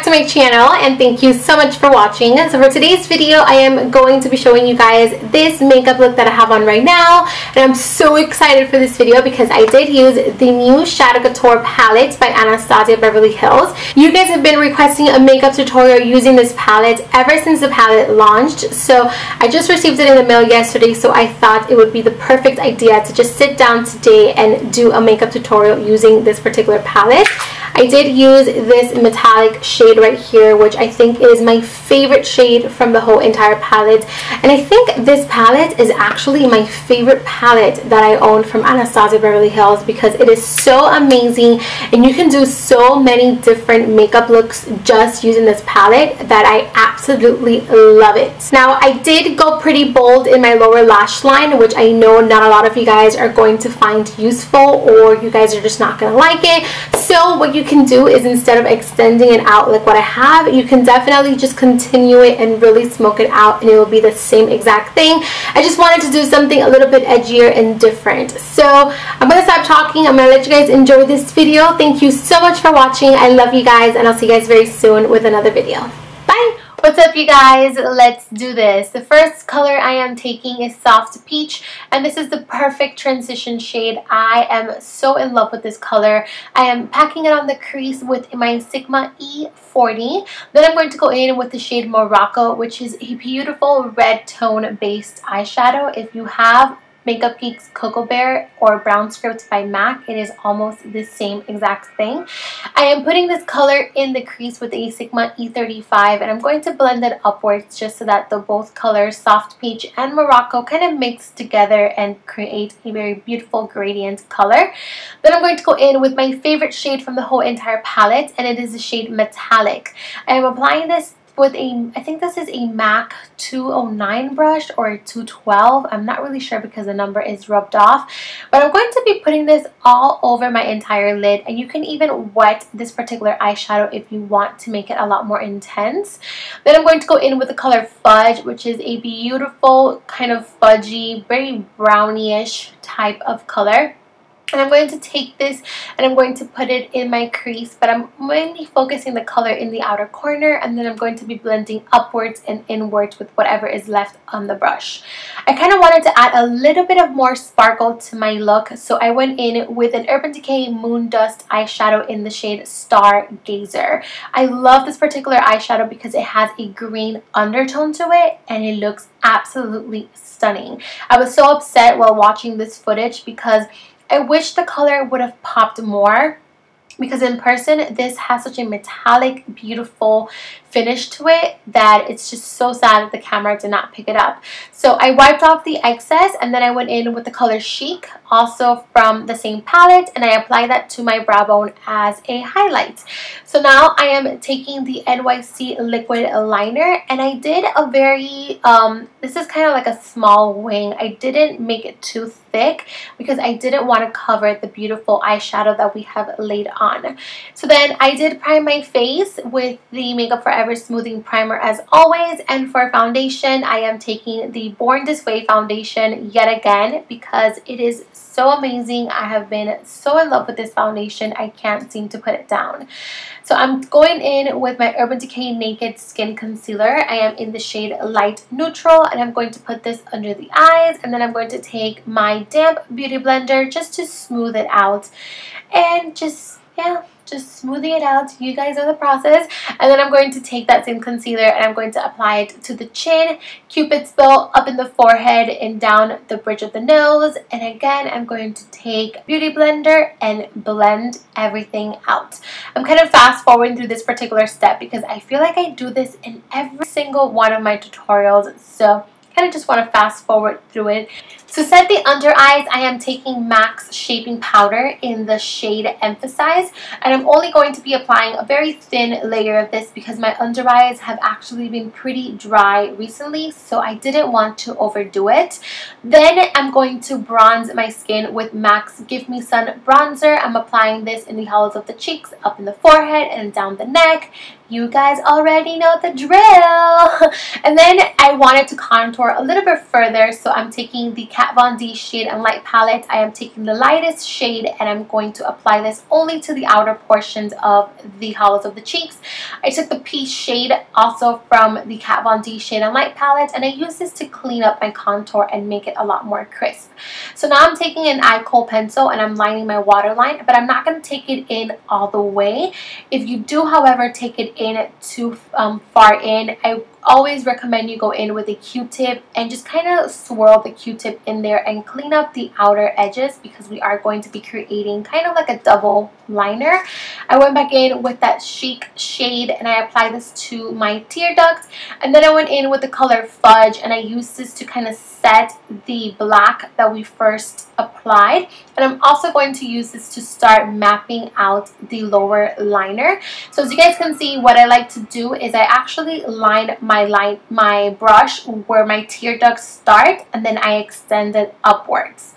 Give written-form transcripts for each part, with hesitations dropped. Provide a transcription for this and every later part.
to my channel, and thank you so much for watching. So for today's video, I am going to be showing you guys this makeup look that I have on right now, and I'm so excited for this video because I did use the new Shadow Couture palette by Anastasia Beverly Hills. You guys have been requesting a makeup tutorial using this palette ever since the palette launched, so I just received it in the mail yesterday, so I thought it would be the perfect idea to just sit down today and do a makeup tutorial using this particular palette. I did use this metallic shade right here, which I think is my favorite shade from the whole entire palette, and I think this palette is actually my favorite palette that I own from Anastasia Beverly Hills because it is so amazing and you can do so many different makeup looks just using this palette that I absolutely love it. Now, I did go pretty bold in my lower lash line, which I know not a lot of you guys are going to find useful, or you guys are just not going to like it. So what you can do is, instead of extending it out like what I have, you can definitely just continue it and really smoke it out and it will be the same exact thing. I just wanted to do something a little bit edgier and different. So I'm going to stop talking. I'm going to let you guys enjoy this video. Thank you so much for watching. I love you guys, and I'll see you guys very soon with another video. Bye! What's up, you guys? Let's do this. The first color I am taking is Soft Peach, and this is the perfect transition shade. I am so in love with this color. I am packing it on the crease with my Sigma E40. Then I'm going to go in with the shade Morocco, which is a beautiful red tone based eyeshadow. If you have Makeup Geek's Cocoa Bear or Brown Script by MAC, it is almost the same exact thing. I am putting this color in the crease with a Sigma E35, and I'm going to blend it upwards just so that the both colors, Soft Peach and Morocco, kind of mix together and create a very beautiful gradient color. Then I'm going to go in with my favorite shade from the whole entire palette, and it is the shade Metallic. I am applying this with a, I think this is a MAC 209 brush or a 212. I'm not really sure because the number is rubbed off, but I'm going to be putting this all over my entire lid, and you can even wet this particular eyeshadow if you want to make it a lot more intense. Then I'm going to go in with the color Fudge, which is a beautiful kind of fudgy, very brownie-ish type of color. And I'm going to take this and I'm going to put it in my crease, but I'm mainly focusing the color in the outer corner, and then I'm going to be blending upwards and inwards with whatever is left on the brush. I kind of wanted to add a little bit of more sparkle to my look, so I went in with an Urban Decay Moon Dust eyeshadow in the shade Stargazer. I love this particular eyeshadow because it has a green undertone to it and it looks absolutely stunning. I was so upset while watching this footage because I wish the color would have popped more, because in person this has such a metallic, beautiful finish to it that it's just so sad that the camera did not pick it up. So I wiped off the excess, and then I went in with the color Chic, also from the same palette, and I applied that to my brow bone as a highlight. So now I am taking the NYC liquid liner, and I did a very this is kind of like a small wing. I didn't make it too thick because I didn't want to cover the beautiful eyeshadow that we have laid on. So then I did prime my face with the Makeup Forever Smoothing Primer as always, and for foundation I am taking the Born This Way foundation yet again because it is so amazing. I have been so in love with this foundation, I can't seem to put it down. So I'm going in with my Urban Decay Naked Skin Concealer. I am in the shade Light Neutral, and I'm going to put this under the eyes, and then I'm going to take my damp beauty blender just to smooth it out, and just smoothing it out. You guys know the process. And then I'm going to take that same concealer and I'm going to apply it to the chin, Cupid's bow, up in the forehead, and down the bridge of the nose. And again, I'm going to take Beauty Blender and blend everything out. I'm kind of fast forwarding through this particular step because I feel like I do this in every single one of my tutorials, so kind of just want to fast forward through it. To set the under eyes, I am taking MAC's Shaping Powder in the shade Emphasize, and I'm only going to be applying a very thin layer of this because my under eyes have actually been pretty dry recently, so I didn't want to overdo it. Then I'm going to bronze my skin with MAC's Give Me Sun Bronzer. I'm applying this in the hollows of the cheeks, up in the forehead, and down the neck. You guys already know the drill. And then I wanted to contour a little bit further, so I'm taking the Kat Von D Shade and Light palette. I am taking the lightest shade and I'm going to apply this only to the outer portions of the hollows of the cheeks. I took the Peach shade also from the Kat Von D Shade and Light palette, and I use this to clean up my contour and make it a lot more crisp. So now I'm taking an eye kohl pencil and I'm lining my waterline, but I'm not going to take it in all the way. If you do, however, take it in too far in, I always recommend you go in with a Q-tip and just kind of swirl the Q-tip in there and clean up the outer edges, because we are going to be creating kind of like a double liner. I went back in with that Chic shade and I applied this to my tear ducts, and then I went in with the color Fudge and I used this to kind of set the black that we first applied, and I'm also going to use this to start mapping out the lower liner. So as you guys can see, what I like to do is I actually line my brush where my tear ducts start, and then I extend it upwards.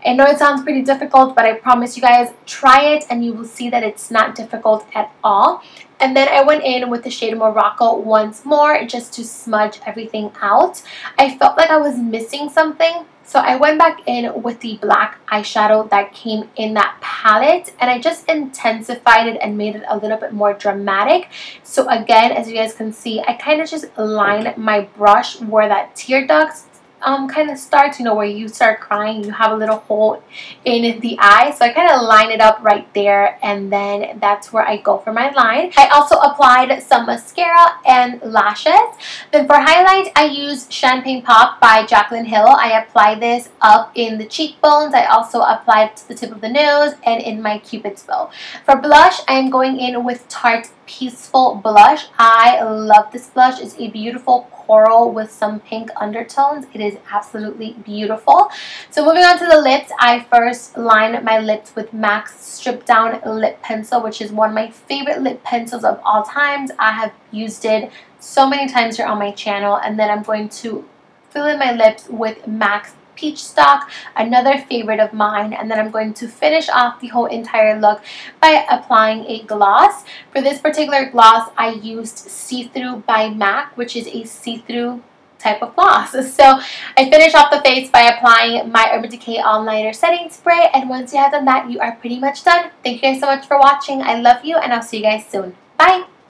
I know it sounds pretty difficult, but I promise you guys, try it and you will see that it's not difficult at all. And then I went in with the shade Morocco once more just to smudge everything out. I felt like I was missing something, so I went back in with the black eyeshadow that came in that palette and I just intensified it and made it a little bit more dramatic. So again, as you guys can see, I kind of just line my brush where that tear ducts kind of starts, you know, where you start crying, you have a little hole in the eye. So I kind of line it up right there, and then that's where I go for my line. I also applied some mascara and lashes. Then for highlight, I used Champagne Pop by Jaclyn Hill. I applied this up in the cheekbones. I also applied it to the tip of the nose and in my Cupid's bow. For blush, I am going in with Tarte Peaceful Blush. I love this blush. It's a beautiful coral with some pink undertones. It is absolutely beautiful. So moving on to the lips, I first line my lips with MAC's Stridown Lip Pencil, which is one of my favorite lip pencils of all times. I have used it so many times here on my channel. And then I'm going to fill in my lips with MAC's Peach Stock, another favorite of mine, and then I'm going to finish off the whole entire look by applying a gloss. For this particular gloss, I used See-Through by MAC, which is a see-through type of gloss. So I finish off the face by applying my Urban Decay All Nighter Setting Spray, and once you have done that, you are pretty much done. Thank you guys so much for watching. I love you, and I'll see you guys soon. Bye!